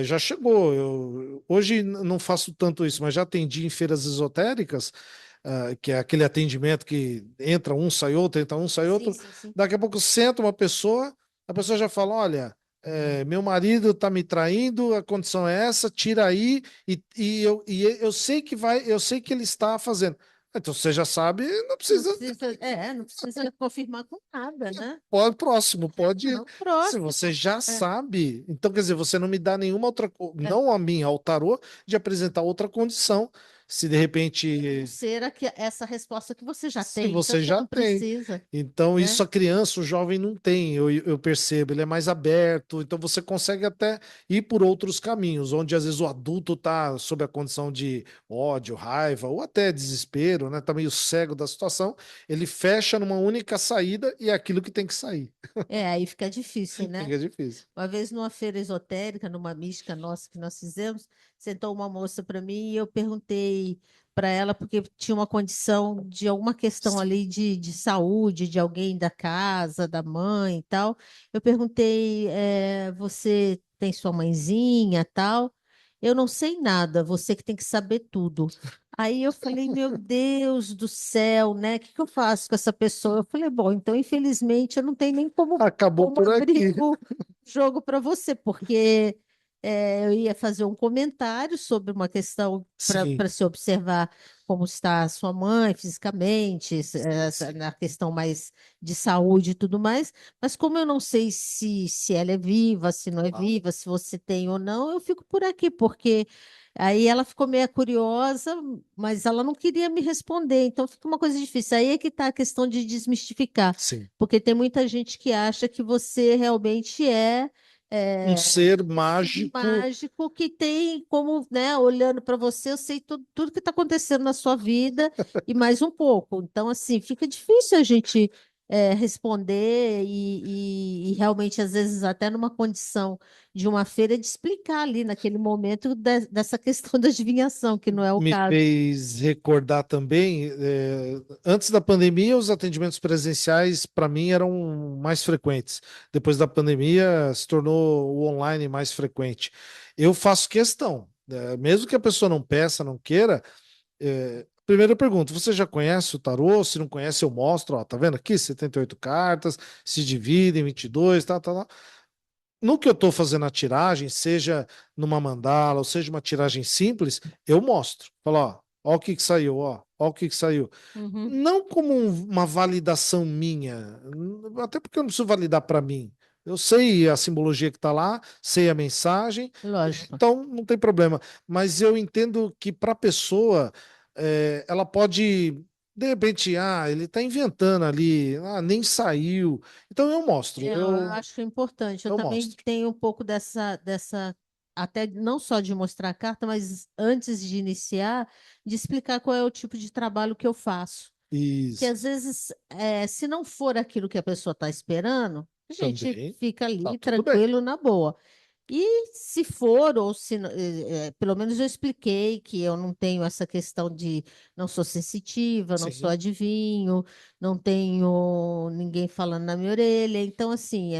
Já chegou. Hoje não faço tanto isso, mas já atendi em feiras esotéricas, que é aquele atendimento que entra um, sai outro, entra um, sai sim, outro. sim, sim. Daqui a pouco senta uma pessoa, a pessoa já fala: olha, meu marido está me traindo, a condição é essa, tira aí, e eu sei que vai, eu sei que ele está fazendo. Então você já sabe, não Não precisa. precisa, não precisa confirmar com nada, né? Pode, próximo, pode ir. Não, Se próximo. você já É. sabe, então quer dizer, você não me dá nenhuma outra, É. não a mim, ao tarô, de apresentar outra condição. Se de A não repente, ser essa resposta que você já se tem, então você você já não tem. precisa, Então, isso né? a criança, o jovem não tem, eu percebo, ele é mais aberto, então você consegue até ir por outros caminhos, onde às vezes o adulto está sob a condição de ódio, raiva, ou até desespero, né? Tá meio cego da situação, ele fecha numa única saída e é aquilo que tem que sair. Aí fica difícil, né? Fica difícil. Uma vez numa feira esotérica, numa mística nossa que nós fizemos, sentou uma moça para mim e eu perguntei para ela, porque tinha uma condição de alguma questão ali de saúde, de alguém da casa, da mãe e tal. Eu perguntei, você tem sua mãezinha, tal? Eu não sei nada, você que tem que saber tudo. Aí eu falei, meu Deus do céu, né? O que que eu faço com essa pessoa? Eu falei, bom, então infelizmente eu não tenho nem como, Acabou como por abrir aqui. o jogo para você, porque eu ia fazer um comentário sobre uma questão Sim, para se observar como está a sua mãe fisicamente, sim, sim. na questão mais de saúde e tudo mais, mas como eu não sei se ela é viva, se não é Ah, viva, se você tem ou não, eu fico por aqui, porque aí ela ficou meio curiosa, mas ela não queria me responder, então fica uma coisa difícil. Aí é que está a questão de desmistificar, sim. porque tem muita gente que acha que você realmente Um é ser um ser mágico. mágico que tem como, né, olhando para você, eu sei tudo que está acontecendo na sua vida e mais um pouco. Então, assim, fica difícil a gente responder e realmente, às vezes, até numa condição de uma feira, de explicar ali naquele momento dessa questão da adivinhação, que não é o Me caso. fez recordar também, antes da pandemia, os atendimentos presenciais, para mim, eram mais frequentes. Depois da pandemia, se tornou o online mais frequente. Eu faço questão, mesmo que a pessoa não peça, não queira, primeiro eu pergunto, você já conhece o tarô? Se não conhece, eu mostro, ó, tá vendo aqui? 78 cartas, se dividem em 22, tá, tá, tá. No que eu estou fazendo a tiragem, seja numa mandala ou seja uma tiragem simples, eu mostro. Falo, ó o que que saiu, ó o que que saiu. Uhum, Não como uma validação minha, até porque eu não preciso validar para mim. Eu sei a simbologia que está lá, sei a mensagem, lógico. então não tem problema. Mas eu entendo que para a pessoa, ela pode, de repente, ele está inventando ali, nem saiu. Então eu mostro, Eu acho importante. Eu eu também mostro. tenho um pouco dessa, até não só de mostrar a carta, mas antes de iniciar, de explicar qual é o tipo de trabalho que eu faço. Que Isso. às vezes, se não for aquilo que a pessoa está esperando, a gente Também fica tá ali tudo bem. tranquilo, na boa. E se for, ou se, pelo menos eu expliquei que eu não tenho essa questão de não sou sensitiva, não sou Sim, adivinho, não tenho ninguém falando na minha orelha. Então, assim,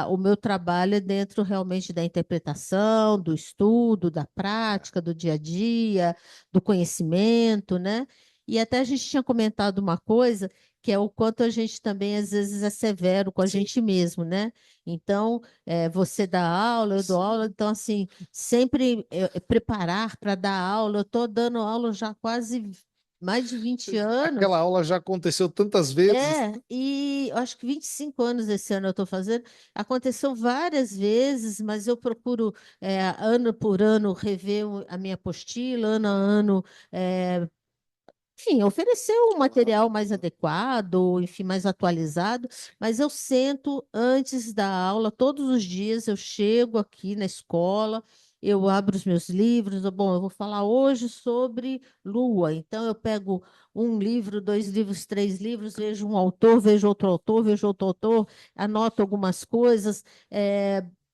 o meu trabalho é dentro realmente da interpretação, do estudo, da prática, do dia a dia, do conhecimento, né? E até a gente tinha comentado uma coisa, que é o quanto a gente também, às vezes, é severo com a sim, gente mesmo, né? Então, você dá aula, eu dou sim. aula, então, assim, sempre preparar para dar aula. Eu estou dando aula já há quase mais de 20 Aquela anos. aula já aconteceu tantas vezes. E eu acho que 25 anos esse ano eu estou fazendo. Aconteceu várias vezes, mas eu procuro, ano por ano, rever a minha apostila, ano a ano, é, enfim, oferecer um Claro. material mais adequado, enfim, mais atualizado, mas eu sento antes da aula, todos os dias eu chego aqui na escola, eu abro os meus livros, bom, eu vou falar hoje sobre Lua, então eu pego um livro, dois livros, três livros, vejo um autor, vejo outro autor, anoto algumas coisas,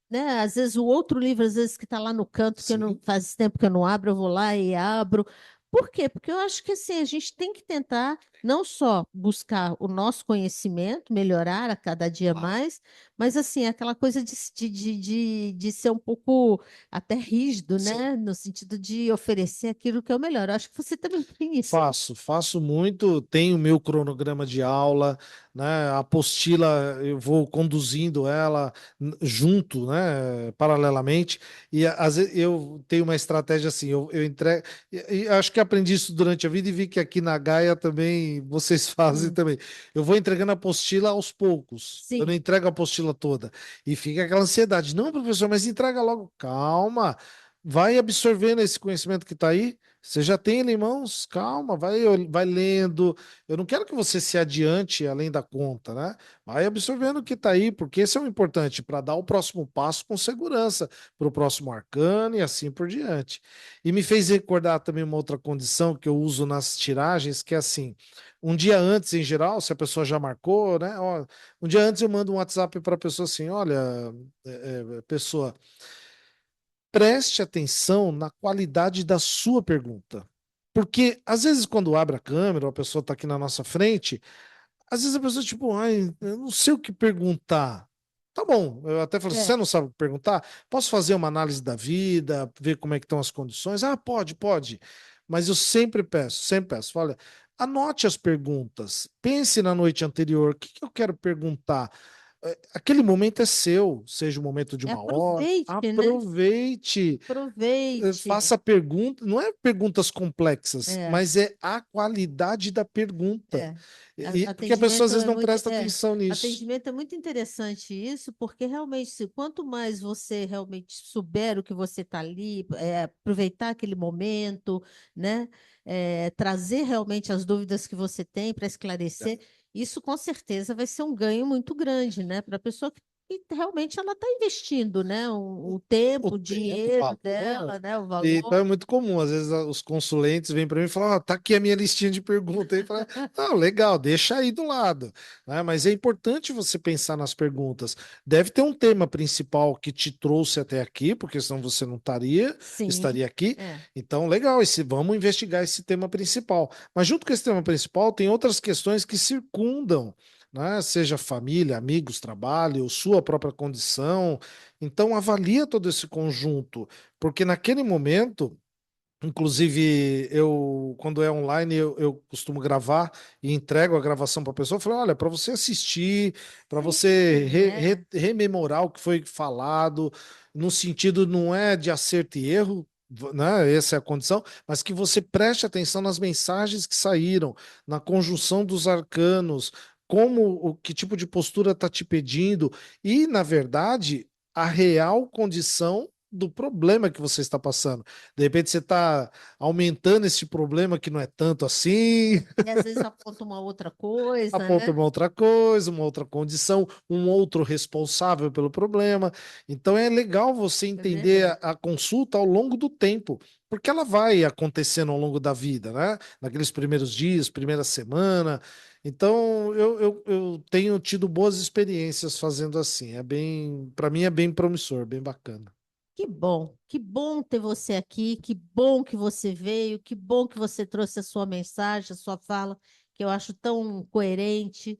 né, às vezes o outro livro, às vezes que está lá no canto, que eu não, Sim, faz tempo que eu não abro, eu vou lá e abro. Por quê? Porque eu acho que assim, a gente tem que tentar não só buscar o nosso conhecimento, melhorar a cada dia claro. mais, mas assim, aquela coisa de ser um pouco até rígido, Sim. né? No sentido de oferecer aquilo que é o melhor. Eu acho que você também tem isso. Faço muito, tenho meu cronograma de aula, né? A apostila eu vou conduzindo ela junto, né? Paralelamente, e às vezes eu tenho uma estratégia assim, eu entrego, e acho que aprendi isso durante a vida e vi que aqui na Gaia também vocês fazem Hum, também. Eu vou entregando a apostila aos poucos, eu não sim. entrego a apostila toda, e fica aquela ansiedade, não, professor, mas entrega logo, calma, vai absorvendo esse conhecimento que está aí. Você já tem ele em mãos? Calma, vai lendo. Eu não quero que você se adiante além da conta, né? Vai absorvendo o que está aí, porque esse é o importante para dar o próximo passo com segurança para o próximo arcano e assim por diante. E me fez recordar também uma outra condição que eu uso nas tiragens, que é assim: um dia antes, em geral, se a pessoa já marcou, né? Ó, um dia antes eu mando um WhatsApp para a pessoa assim: olha, pessoa, preste atenção na qualidade da sua pergunta. Porque, às vezes, quando abre a câmera, a pessoa está aqui na nossa frente, às vezes a pessoa, tipo, ai, eu não sei o que perguntar. Tá bom, eu até falo, É. você não sabe o que perguntar? Posso fazer uma análise da vida, ver como é que estão as condições? Ah, pode, pode. Mas eu sempre peço, olha, anote as perguntas, pense na noite anterior, o que que eu quero perguntar? aquele momento é seu, seja o momento de uma hora, Aproveite, né? aproveite. Aproveite. Faça perguntas, não é perguntas complexas, É, mas é a qualidade da pergunta. é. Porque a pessoa às Atendimento vezes é não muito, presta atenção nisso. atendimento é muito interessante isso, porque realmente, quanto mais você realmente souber o que você está ali, aproveitar aquele momento, né, trazer realmente as dúvidas que você tem para esclarecer, isso com certeza vai ser um ganho muito grande, né, para a pessoa que realmente ela está investindo, né, o O tempo, o tempo, o dinheiro valor. dela, né, o Então é valor. muito comum, às vezes os consulentes vêm para mim e falam: tá aqui a minha listinha de perguntas. E fala, não, legal, deixa aí do lado. Né? Mas é importante você pensar nas perguntas. Deve ter um tema principal que te trouxe até aqui, porque senão você não Sim, estaria aqui. é, Então, legal, vamos investigar esse tema principal. Mas junto com esse tema principal, tem outras questões que circundam. Né? Seja família, amigos, trabalho, sua própria condição. Então, avalia todo esse conjunto, porque naquele momento, inclusive, quando é online, eu costumo gravar e entrego a gravação para a pessoa. Eu falo, olha, para você assistir, para você sim, é. rememorar o que foi falado, no sentido não é de acerto e erro. Né? Essa é a condição, mas que você preste atenção nas mensagens que saíram, na conjunção dos arcanos, que tipo de postura está te pedindo, e, na verdade, a real condição do problema que você está passando. De repente você está aumentando esse problema que não é tanto assim, E às vezes aponta uma outra coisa, aponta né? uma outra coisa, uma outra condição, um outro responsável pelo problema. Então é legal você É entender verdade. a consulta ao longo do tempo, porque ela vai acontecendo ao longo da vida, né? Naqueles primeiros dias, primeira semana. Então eu tenho tido boas experiências fazendo assim. Para mim é bem promissor, bem bacana. Que bom ter você aqui, que bom que você veio, que bom que você trouxe a sua mensagem, a sua fala, que eu acho tão coerente.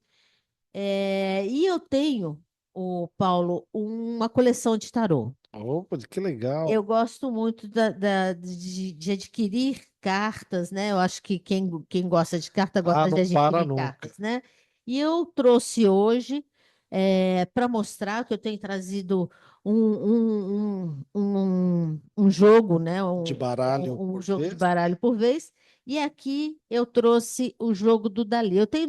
E eu tenho, o Paulo, uma coleção de tarô. Opa, que legal. Eu gosto muito de adquirir cartas, né? Eu acho que quem gosta de carta Ah, gosta de não para adquirir nunca. cartas, né? E eu trouxe hoje para mostrar que eu tenho trazido um jogo, né? De baralho Um por jogo de vez. baralho por vez. E aqui eu trouxe o jogo do Dali. Eu tenho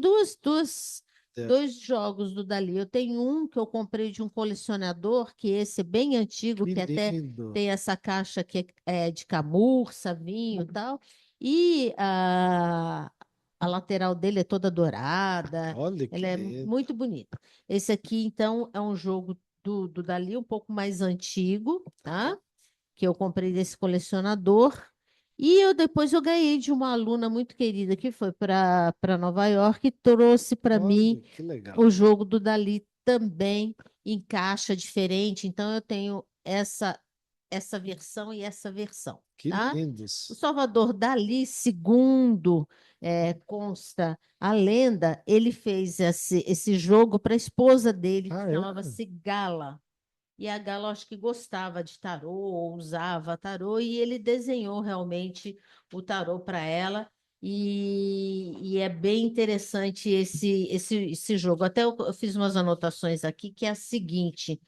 É. dois jogos do Dali. Eu tenho um que eu comprei de um colecionador, que esse é bem antigo, Que que até lindo. tem essa caixa que é de camurça, vinho e tal. E a lateral dele é toda dourada. Olha que Ela é lindo. muito bonita. Esse aqui, então, é um jogo do Dali, um pouco mais antigo, tá? Que eu comprei desse colecionador. E depois eu ganhei de uma aluna muito querida que foi para Nova York e trouxe para mim Olha que legal. o jogo do Dali também em caixa diferente. Então eu tenho essa versão e essa versão, Que tá? O lindos. Salvador Dali, segundo consta a lenda, ele fez esse jogo para a esposa dele, que Ah, é? chamava-se Gala. E a Gala, acho que gostava de tarô, ou usava tarô, e ele desenhou realmente o tarô para ela. E é bem interessante esse jogo. Até eu fiz umas anotações aqui, que é a seguinte: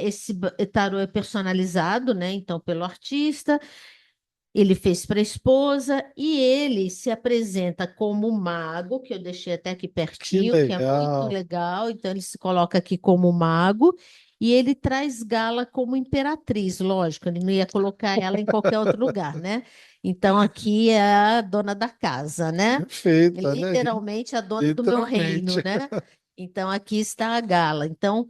esse tarô é personalizado, né? Então, pelo artista, ele fez para a esposa, e ele se apresenta como mago, que eu deixei até aqui Que pertinho, que é muito legal. legal. Então, ele se coloca aqui como mago. E ele traz Gala como imperatriz, lógico, ele não ia colocar ela em qualquer outro lugar, né? Então aqui é a dona da casa, né? É Perfeito, olha aí. literalmente a dona do meu reino, Literalmente. né? Então aqui está a Gala. Então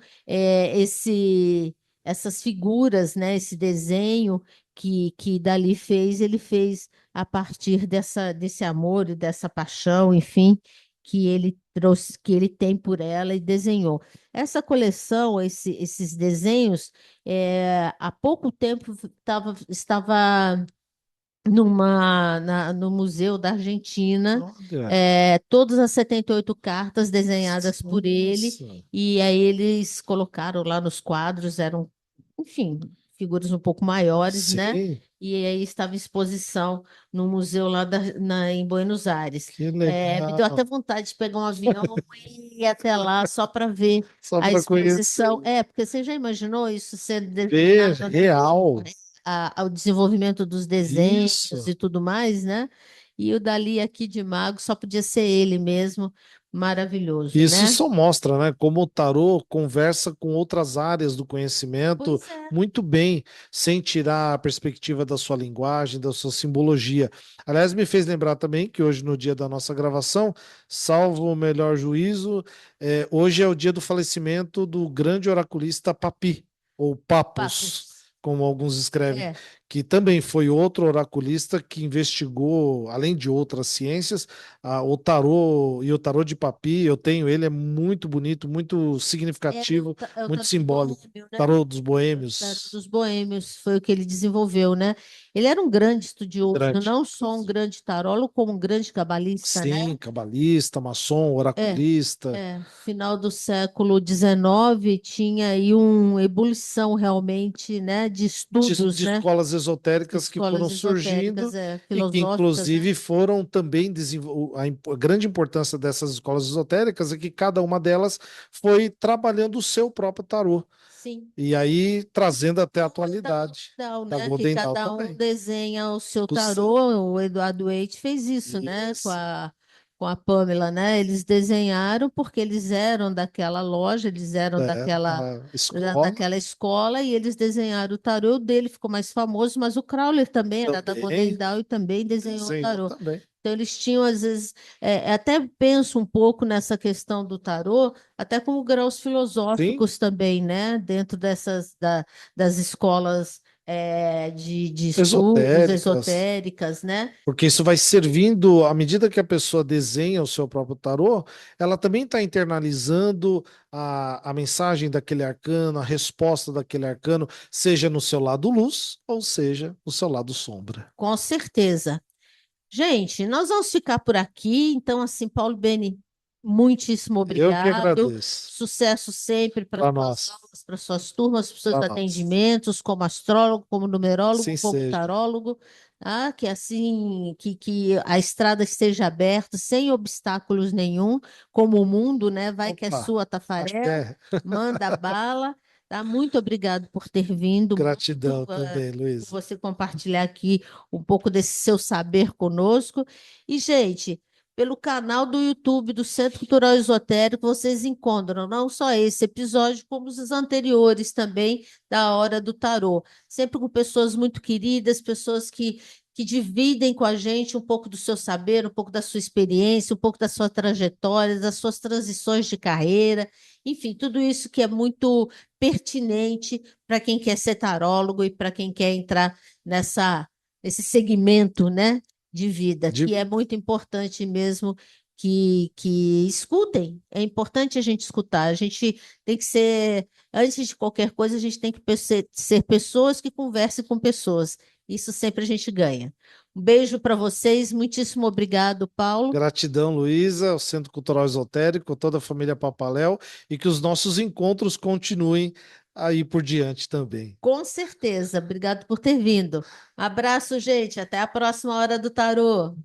essas figuras, né? Esse desenho que Dali fez, ele fez a partir desse amor e dessa paixão, enfim, que ele trouxe, que ele tem por ela e desenhou. Essa coleção, esses desenhos, há pouco tempo estava no Museu da Argentina, Olha. todas as 78 cartas desenhadas por ele, Nossa. e aí eles colocaram lá nos quadros, enfim, figuras um pouco maiores, né? Sim, E aí estava em exposição no museu lá em Buenos Aires. que Me deu até legal. vontade de pegar um avião e ir até lá só para ver Só a para exposição. conhecer. Porque você já imaginou isso sendo Ver, desenhado, né? real. Ao desenvolvimento dos desenhos Isso. e tudo mais, né? E o Dali aqui de Mago só podia ser ele mesmo, maravilhoso, Isso né? só mostra, né, como o tarô conversa com outras áreas do conhecimento Pois é. muito bem, sem tirar a perspectiva da sua linguagem, da sua simbologia. Aliás, me fez lembrar também que hoje, no dia da nossa gravação, salvo o melhor juízo, hoje é o dia do falecimento do grande oraculista Papi, ou Papus, Papos. como alguns escrevem, É, que também foi outro oraculista que investigou, além de outras ciências, o tarô e o tarô de Papi, eu tenho ele, é muito bonito, muito significativo, é o muito tarô do simbólico. Boêmio, né? Tarô dos O tarô Boêmios, dos Boêmios foi o que ele desenvolveu, né? Ele era um grande estudioso, grande. não só um grande tarólogo, como um grande cabalista, né? Sim, cabalista, maçom, É, oraculista, final do século XIX tinha aí uma ebulição realmente, né, de estudos, de né? escolas esotéricas que foram Escolas surgindo esotéricas, e que, filosóficas, né? inclusive, foram também a grande importância dessas escolas esotéricas é que cada uma delas foi trabalhando o seu próprio tarô. Sim. E aí trazendo até a Da atualidade. Golden Dawn, Da né? Que Golden Dawn cada um também. desenha o seu Cus- tarô. O Eduardo Waite fez isso, né? Isso. Com a Pamela, né? Eles desenharam porque eles eram daquela loja, eles eram Daquela escola daquela escola e eles desenharam o tarô. O dele ficou mais famoso, mas o Crowler também era da Golden também Dawn e também desenhou o desenhou tarô. também. Então, eles tinham, às vezes, até penso um pouco nessa questão do tarô, até como graus Sim, filosóficos também, né? Dentro das escolas de estudos esotéricas. esotéricas, né? Porque isso vai servindo, à medida que a pessoa desenha o seu próprio tarô, ela também está internalizando a mensagem daquele arcano, a resposta daquele arcano, seja no seu lado luz, ou seja, no seu lado sombra. Com certeza. Gente, nós vamos ficar por aqui. Então, assim, Paulo Beni, muitíssimo Eu que obrigado. agradeço. Sucesso sempre para Para suas nós. aulas, para suas turmas, para seus Para nós. atendimentos, como astrólogo, como numerólogo, Assim como seja. tarólogo, tá? Que assim, que a estrada esteja aberta, sem obstáculos nenhum, como o mundo, né? Vai que é Opa, sua, acho que Tafarel, é. manda bala, tá? Muito obrigado por ter vindo, muito, Gratidão também, por Luiz. você compartilhar aqui um pouco desse seu saber conosco. E, gente, pelo canal do YouTube do Centro Cultural Esotérico, vocês encontram não só esse episódio, como os anteriores também da Hora do Tarô. Sempre com pessoas muito queridas, pessoas que dividem com a gente um pouco do seu saber, um pouco da sua experiência, um pouco da sua trajetória, das suas transições de carreira, enfim, tudo isso que é muito pertinente para quem quer ser tarólogo e para quem quer entrar nesse segmento, né, de vida, De que é muito importante mesmo que escutem. É importante a gente escutar. A gente tem que ser, antes de qualquer coisa, a gente tem que ser pessoas que conversem com pessoas. Isso sempre a gente ganha. Um beijo para vocês. Muitíssimo obrigado, Paulo. gratidão, Luísa, ao Centro Cultural Esotérico, toda a família Papaléu, e que os nossos encontros continuem aí por diante também. Com certeza. Obrigado por ter vindo. Abraço, gente. Até a próxima hora do tarô.